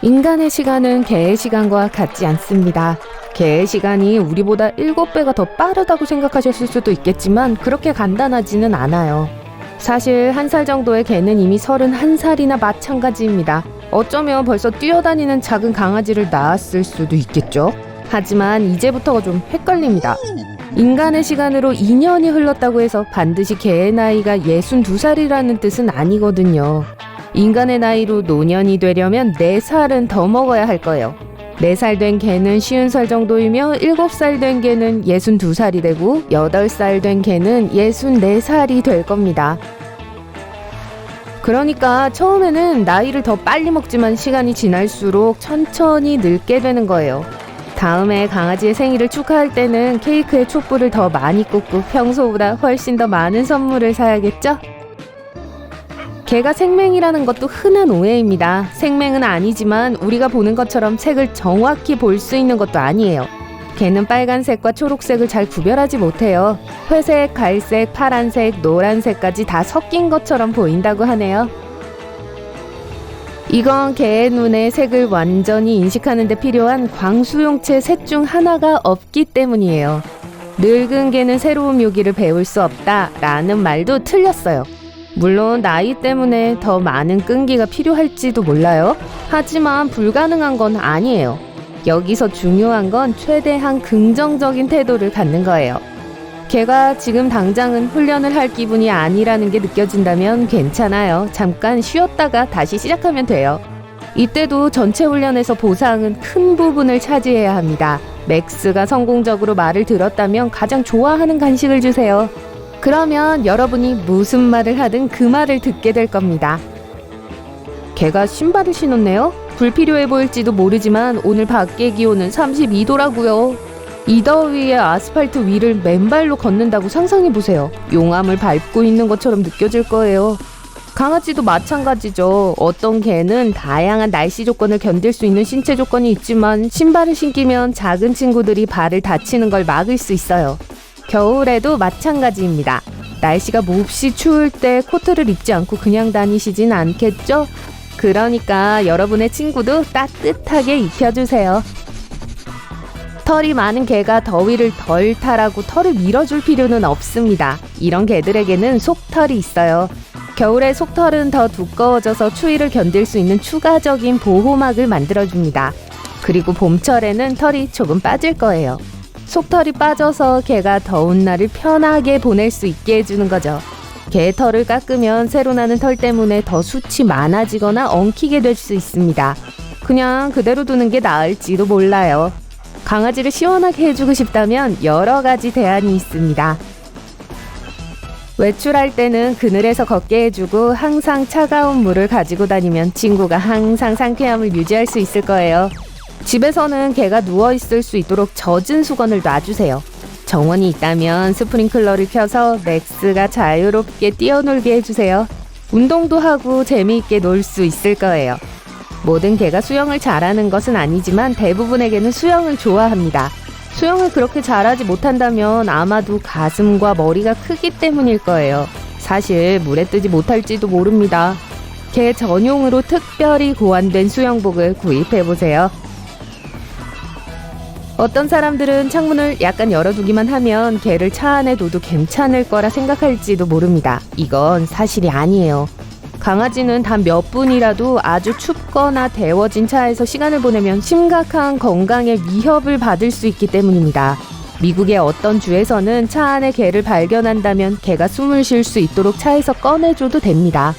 인간의 시간은 개의 시간과 같지 않습니다. 개의 시간이 우리보다 7배가 더 빠르다고 생각하셨을 수도 있겠지만 그렇게 간단하지는 않아요. 사실 1살 정도의 개는 이미 31살이나 마찬가지입니다. 어쩌면 벌써 뛰어다니는 작은 강아지를 낳았을 수도 있겠죠. 하지만 이제부터가 좀 헷갈립니다. 인간의 시간으로 2년이 흘렀다고 해서 반드시 개의 나이가 62살이라는 뜻은 아니거든요. 인간의 나이로 노년이 되려면 4살은 더 먹어야 할 거예요. 4살 된 개는 50살 정도이며 7살 된 개는 62살이 되고 8살 된 개는 64살이 될 겁니다. 그러니까 처음에는 나이를 더 빨리 먹지만 시간이 지날수록 천천히 늙게 되는 거예요. 다음에 강아지의 생일을 축하할 때는 케이크에 촛불을 더 많이 꽂고 평소보다 훨씬 더 많은 선물을 사야겠죠? 개가 생맹이라는 것도 흔한 오해입니다. 생맹은 아니지만 우리가 보는 것처럼 색을 정확히 볼 수 있는 것도 아니에요. 개는 빨간색과 초록색을 잘 구별하지 못해요. 회색, 갈색, 파란색, 노란색까지 다 섞인 것처럼 보인다고 하네요. 이건 개의 눈에 색을 완전히 인식하는 데 필요한 광수용체 셋 중 하나가 없기 때문이에요. 늙은 개는 새로운 묘기를 배울 수 없다라는 말도 틀렸어요. 물론 나이 때문에 더 많은 끈기가 필요할지도 몰라요. 하지만 불가능한 건 아니에요. 여기서 중요한 건 최대한 긍정적인 태도를 갖는 거예요. 개가 지금 당장은 훈련을 할 기분이 아니라는 게 느껴진다면 괜찮아요. 잠깐 쉬었다가 다시 시작하면 돼요. 이때도 전체 훈련에서 보상은 큰 부분을 차지해야 합니다. 맥스가 성공적으로 말을 들었다면 가장 좋아하는 간식을 주세요. 그러면 여러분이 무슨 말을 하든 그 말을 듣게 될 겁니다. 개가 신발을 신었네요? 불필요해 보일지도 모르지만 오늘 밖의 기온은 32도라고요. 이 더위에 아스팔트 위를 맨발로 걷는다고 상상해보세요. 용암을 밟고 있는 것처럼 느껴질 거예요. 강아지도 마찬가지죠. 어떤 개는 다양한 날씨 조건을 견딜 수 있는 신체 조건이 있지만 신발을 신기면 작은 친구들이 발을 다치는 걸 막을 수 있어요. 겨울에도 마찬가지입니다. 날씨가 몹시 추울 때 코트를 입지 않고 그냥 다니시진 않겠죠? 그러니까 여러분의 친구도 따뜻하게 입혀주세요. 털이 많은 개가 더위를 덜 타라고 털을 밀어줄 필요는 없습니다. 이런 개들에게는 속털이 있어요. 겨울에 속털은 더 두꺼워져서 추위를 견딜 수 있는 추가적인 보호막을 만들어줍니다. 그리고 봄철에는 털이 조금 빠질 거예요. 속털이 빠져서 개가 더운 날을 편하게 보낼 수 있게 해주는 거죠. 개의 털을 깎으면 새로 나는 털 때문에 더 숱이 많아지거나 엉키게 될 수 있습니다. 그냥 그대로 두는 게 나을지도 몰라요. 강아지를 시원하게 해주고 싶다면 여러 가지 대안이 있습니다. 외출할 때는 그늘에서 걷게 해주고 항상 차가운 물을 가지고 다니면 친구가 항상 상쾌함을 유지할 수 있을 거예요. 집에서는 개가 누워있을 수 있도록 젖은 수건을 놔주세요. 정원이 있다면 스프링클러를 켜서 맥스가 자유롭게 뛰어놀게 해주세요. 운동도 하고 재미있게 놀 수 있을 거예요. 모든 개가 수영을 잘하는 것은 아니지만 대부분의 개는 수영을 좋아합니다. 수영을 그렇게 잘하지 못한다면 아마도 가슴과 머리가 크기 때문일 거예요. 사실 물에 뜨지 못할지도 모릅니다. 개 전용으로 특별히 고안된 수영복을 구입해보세요. 어떤 사람들은 창문을 약간 열어두기만 하면 개를 차 안에 둬도 괜찮을 거라 생각할지도 모릅니다. 이건 사실이 아니에요. 강아지는 단 몇 분이라도 아주 춥거나 데워진 차에서 시간을 보내면 심각한 건강에 위협을 받을 수 있기 때문입니다. 미국의 어떤 주에서는 차 안에 개를 발견한다면 개가 숨을 쉴 수 있도록 차에서 꺼내줘도 됩니다.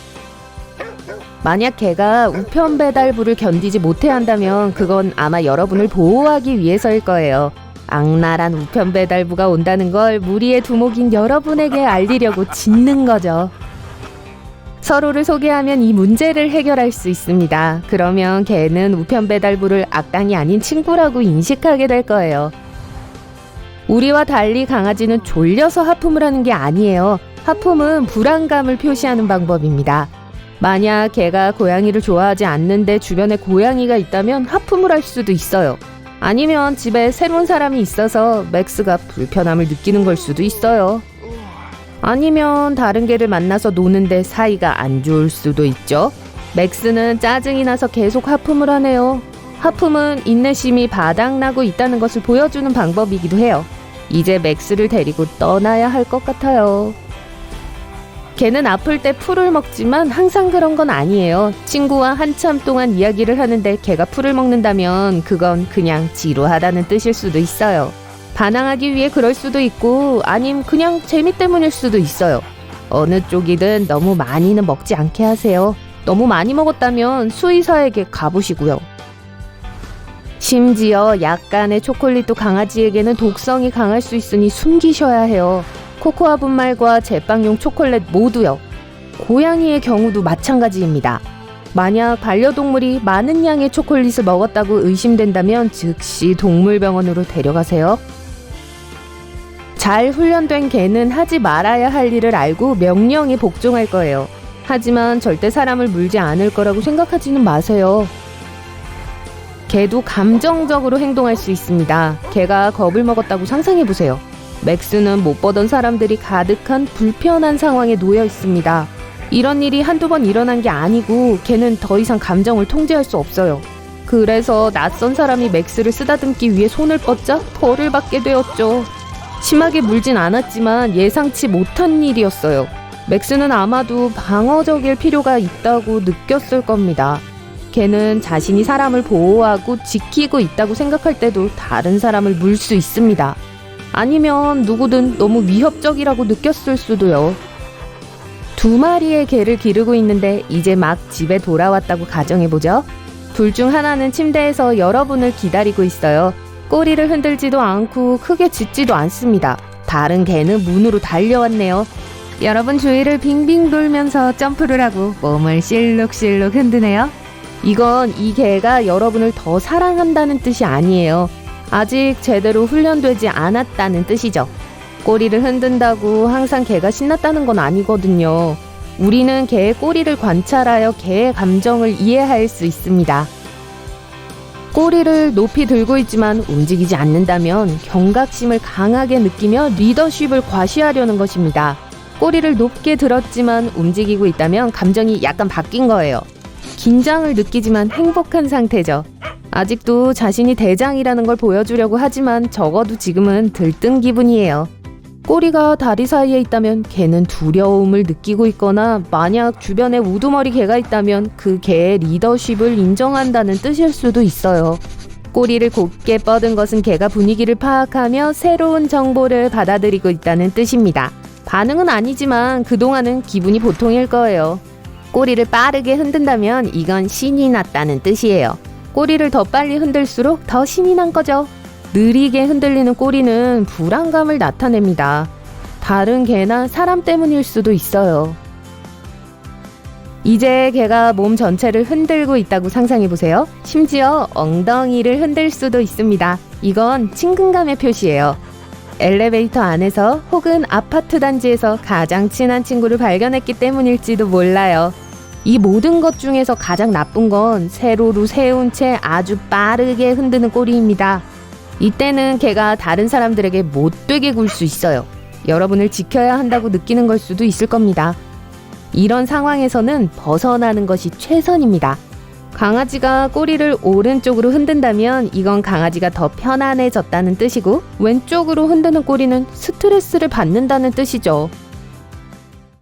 만약 개가 우편 배달부를 견디지 못해 한다면 그건 아마 여러분을 보호하기 위해서일 거예요. 악랄한 우편 배달부가 온다는 걸 무리의 두목인 여러분에게 알리려고 짖는 거죠. 서로를 소개하면 이 문제를 해결할 수 있습니다. 그러면 개는 우편 배달부를 악당이 아닌 친구라고 인식하게 될 거예요. 우리와 달리 강아지는 졸려서 하품을 하는 게 아니에요. 하품은 불안감을 표시하는 방법입니다. 만약 개가 고양이를 좋아하지 않는데 주변에 고양이가 있다면 하품을 할 수도 있어요. 아니면 집에 새로운 사람이 있어서 맥스가 불편함을 느끼는 걸 수도 있어요. 아니면 다른 개를 만나서 노는데 사이가 안 좋을 수도 있죠. 맥스는 짜증이 나서 계속 하품을 하네요. 하품은 인내심이 바닥나고 있다는 것을 보여주는 방법이기도 해요. 이제 맥스를 데리고 떠나야 할 것 같아요. 걔는 아플 때 풀을 먹지만 항상 그런 건 아니에요. 친구와 한참 동안 이야기를 하는데 걔가 풀을 먹는다면 그건 그냥 지루하다는 뜻일 수도 있어요. 반항하기 위해 그럴 수도 있고 아님 그냥 재미 때문일 수도 있어요. 어느 쪽이든 너무 많이는 먹지 않게 하세요. 너무 많이 먹었다면 수의사에게 가보시고요. 심지어 약간의 초콜릿도 강아지에게는 독성이 강할 수 있으니 숨기셔야 해요. 코코아 분말과 제빵용 초콜릿 모두요. 고양이의 경우도 마찬가지입니다. 만약 반려동물이 많은 양의 초콜릿을 먹었다고 의심된다면 즉시 동물병원으로 데려가세요. 잘 훈련된 개는 하지 말아야 할 일을 알고 명령에 복종할 거예요. 하지만 절대 사람을 물지 않을 거라고 생각하지는 마세요. 개도 감정적으로 행동할 수 있습니다. 개가 겁을 먹었다고 상상해보세요. 맥스는 못 보던 사람들이 가득한 불편한 상황에 놓여 있습니다. 이런 일이 한두 번 일어난 게 아니고 걔는 더 이상 감정을 통제할 수 없어요. 그래서 낯선 사람이 맥스를 쓰다듬기 위해 손을 뻗자 벌을 받게 되었죠. 심하게 물진 않았지만 예상치 못한 일이었어요. 맥스는 아마도 방어적일 필요가 있다고 느꼈을 겁니다. 걔는 자신이 사람을 보호하고 지키고 있다고 생각할 때도 다른 사람을 물 수 있습니다. 아니면 누구든 너무 위협적이라고 느꼈을 수도요. 2마리의 개를 기르고 있는데 이제 막 집에 돌아왔다고 가정해보죠. 둘 중 하나는 침대에서 여러분을 기다리고 있어요. 꼬리를 흔들지도 않고 크게 짖지도 않습니다. 다른 개는 문으로 달려왔네요. 여러분 주위를 빙빙 돌면서 점프를 하고 몸을 실룩실룩 흔드네요. 이건 이 개가 여러분을 더 사랑한다는 뜻이 아니에요. 아직 제대로 훈련되지 않았다는 뜻이죠. 꼬리를 흔든다고 항상 개가 신났다는 건 아니거든요. 우리는 개의 꼬리를 관찰하여 개의 감정을 이해할 수 있습니다. 꼬리를 높이 들고 있지만 움직이지 않는다면 경각심을 강하게 느끼며 리더십을 과시하려는 것입니다. 꼬리를 높게 들었지만 움직이고 있다면 감정이 약간 바뀐 거예요. 긴장을 느끼지만 행복한 상태죠. 아직도 자신이 대장이라는 걸 보여주려고 하지만 적어도 지금은 들뜬 기분이에요. 꼬리가 다리 사이에 있다면 개는 두려움을 느끼고 있거나 만약 주변에 우두머리 개가 있다면 그 개의 리더십을 인정한다는 뜻일 수도 있어요. 꼬리를 곧게 뻗은 것은 개가 분위기를 파악하며 새로운 정보를 받아들이고 있다는 뜻입니다. 반응은 아니지만 그동안은 기분이 보통일 거예요. 꼬리를 빠르게 흔든다면 이건 신이 났다는 뜻이에요. 꼬리를 더 빨리 흔들수록 더 신이 난 거죠. 느리게 흔들리는 꼬리는 불안감을 나타냅니다. 다른 개나 사람 때문일 수도 있어요. 이제 개가 몸 전체를 흔들고 있다고 상상해보세요. 심지어 엉덩이를 흔들 수도 있습니다. 이건 친근감의 표시예요. 엘리베이터 안에서 혹은 아파트 단지에서 가장 친한 친구를 발견했기 때문일지도 몰라요. 이 모든 것 중에서 가장 나쁜 건 세로로 세운 채 아주 빠르게 흔드는 꼬리입니다. 이때는 개가 다른 사람들에게 못되게 굴 수 있어요. 여러분을 지켜야 한다고 느끼는 걸 수도 있을 겁니다. 이런 상황에서는 벗어나는 것이 최선입니다. 강아지가 꼬리를 오른쪽으로 흔든다면 이건 강아지가 더 편안해졌다는 뜻이고 왼쪽으로 흔드는 꼬리는 스트레스를 받는다는 뜻이죠.